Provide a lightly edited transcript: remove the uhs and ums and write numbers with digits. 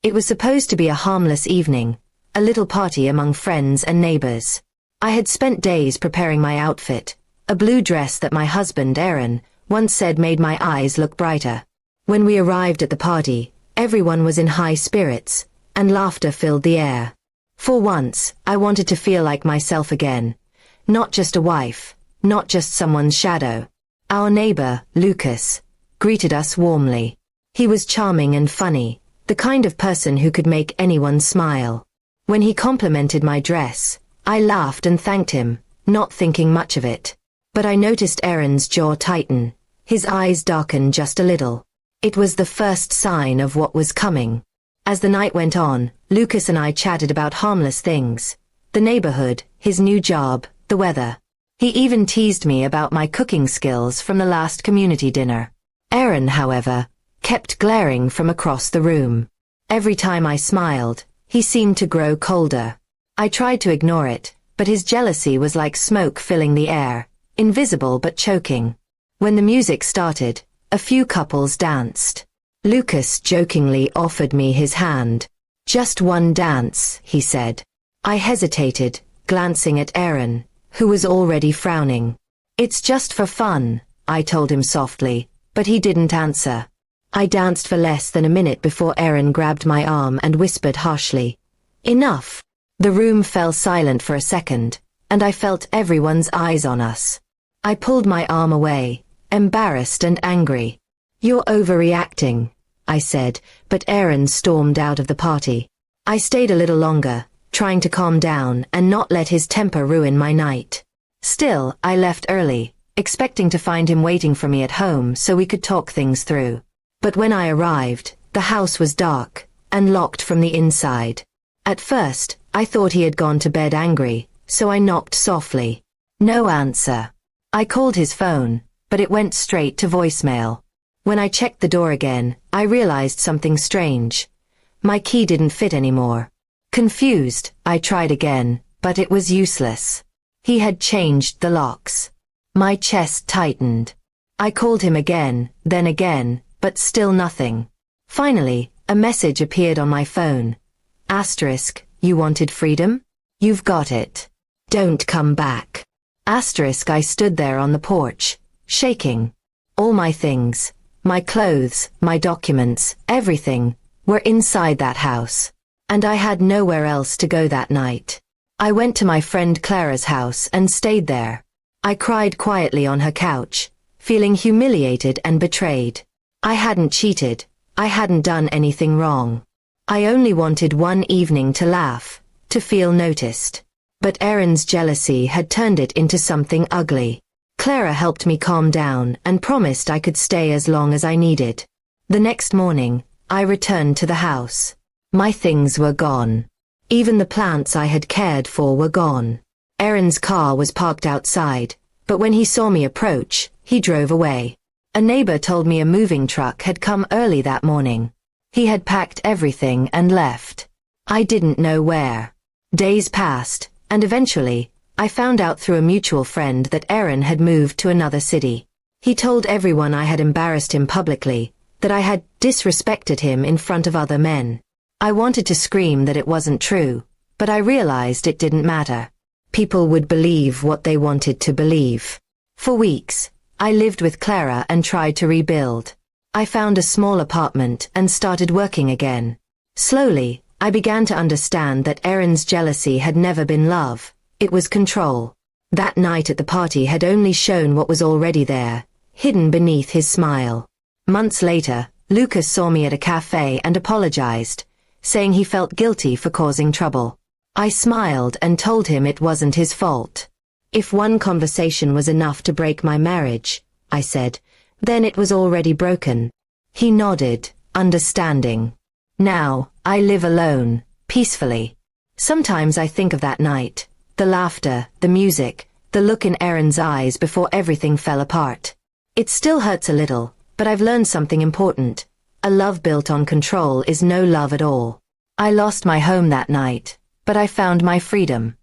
It was supposed to be a harmless evening, a little party among friends and neighbors. I had spent days preparing my outfit, a blue dress that my husband, Aaron, once said made my eyes look brighter. When we arrived at the party, everyone was in high spirits, and laughter filled the air. For once, I wanted to feel like myself again. Not just a wife, not just someone's shadow. Our neighbor, Lucas, greeted us warmly. He was charming and funny, the kind of person who could make anyone smile. When he complimented my dress, I laughed and thanked him, not thinking much of it. But I noticed Aaron's jaw tighten, his eyes darken just a little. It was the first sign of what was coming. As the night went on, Lucas and I chatted about harmless things. The neighborhood, his new job, the weather. He even teased me about my cooking skills from the last community dinner. Aaron, however, kept glaring from across the room. Every time I smiled, he seemed to grow colder. I tried to ignore it, but his jealousy was like smoke filling the air, invisible but choking. When the music started, a few couples danced. Lucas jokingly offered me his hand. "Just one dance," he said. I hesitated, glancing at Aaron, who was already frowning. "It's just for fun," I told him softly, but he didn't answer. I danced for less than a minute before Aaron grabbed my arm and whispered harshly, "Enough." The room fell silent for a second, and I felt everyone's eyes on us. I pulled my arm away, embarrassed and angry. "You're overreacting," I said, but Aaron stormed out of the party. I stayed a little longer, trying to calm down and not let his temper ruin my night. Still, I left early, expecting to find him waiting for me at home so we could talk things through. But when I arrived, the house was dark, and locked from the inside. At first, I thought he had gone to bed angry, so I knocked softly. No answer. I called his phone, but it went straight to voicemail. When I checked the door again, I realized something strange. My key didn't fit anymore. Confused, I tried again, but it was useless. He had changed the locks. My chest tightened. I called him again, then again, but still nothing. Finally, a message appeared on my phone. Asterisk, "You wanted freedom? You've got it. Don't come back." Asterisk, I stood there on the porch, shaking. All my things, my clothes, my documents, everything, were inside that house. And I had nowhere else to go that night. I went to my friend Clara's house and stayed there. I cried quietly on her couch, feeling humiliated and betrayed. I hadn't cheated. I hadn't done anything wrong. I only wanted one evening to laugh, to feel noticed. But Aaron's jealousy had turned it into something ugly. Clara helped me calm down and promised I could stay as long as I needed. The next morning, I returned to the house. My things were gone. Even the plants I had cared for were gone. Aaron's car was parked outside, but when he saw me approach, he drove away. A neighbor told me a moving truck had come early that morning. He had packed everything and left. I didn't know where. Days passed, and eventually, I found out through a mutual friend that Aaron had moved to another city. He told everyone I had embarrassed him publicly, that I had disrespected him in front of other men. I wanted to scream that it wasn't true, but I realized it didn't matter. People would believe what they wanted to believe. For weeks, I lived with Clara and tried to rebuild. I found a small apartment and started working again. Slowly, I began to understand that Aaron's jealousy had never been love, it was control. That night at the party had only shown what was already there, hidden beneath his smile. Months later, Lucas saw me at a cafe and apologized, saying he felt guilty for causing trouble. I smiled and told him it wasn't his fault. If one conversation was enough to break my marriage, I said, then it was already broken. He nodded, understanding. Now, I live alone, peacefully. Sometimes I think of that night, the laughter, the music, the look in Aaron's eyes before everything fell apart. It still hurts a little, but I've learned something important. A love built on control is no love at all. I lost my home that night, but I found my freedom.